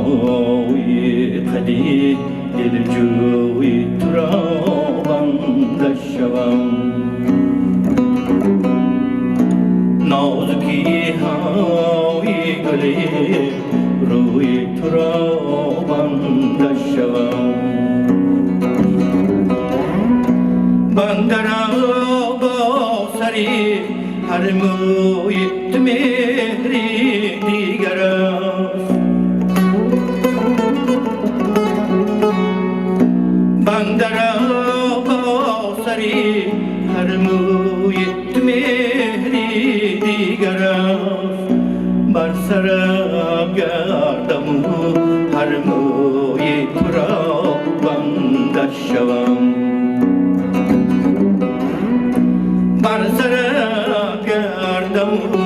هوای قدی دلجوی تو را بنده شوم نازکی های گلی روی تو را بنده شوم بنده را با سری هر موی تو مهری دیگر است بنده را با سری هر موی تو مهری دیگر است بر سرم گردم و هر موی تو را بنده شوم بر سرم گردم و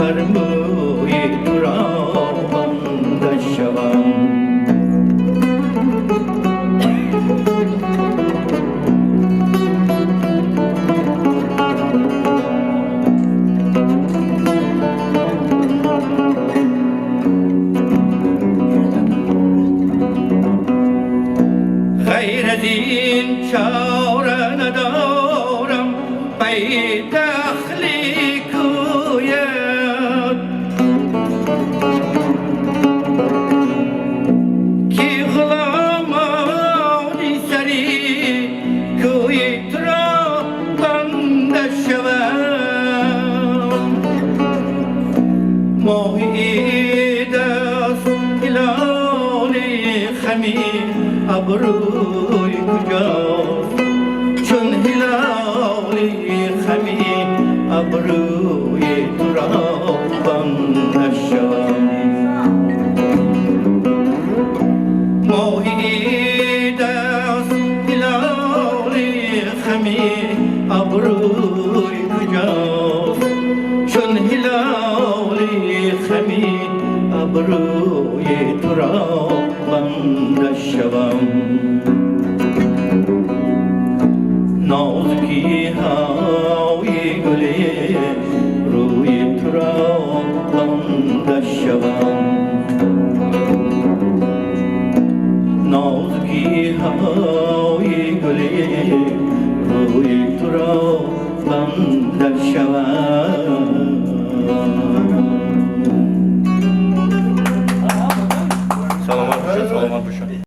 هر موی تو را بنده شوم غیر از این چاره ندارم پی تخلیق کوید که غلامان سری کوی تو را بنده شوم ماهی دست هلال خمیر ابروی کجاست چون هلال خمیر ابروی تو را بنده شوم ماهی دست هلال خمیر ابروی کجاست چون هلال خمیر ابروی تو را بنده شوم نازکی های گلی روی تو را بنده شوم نازکی های گلی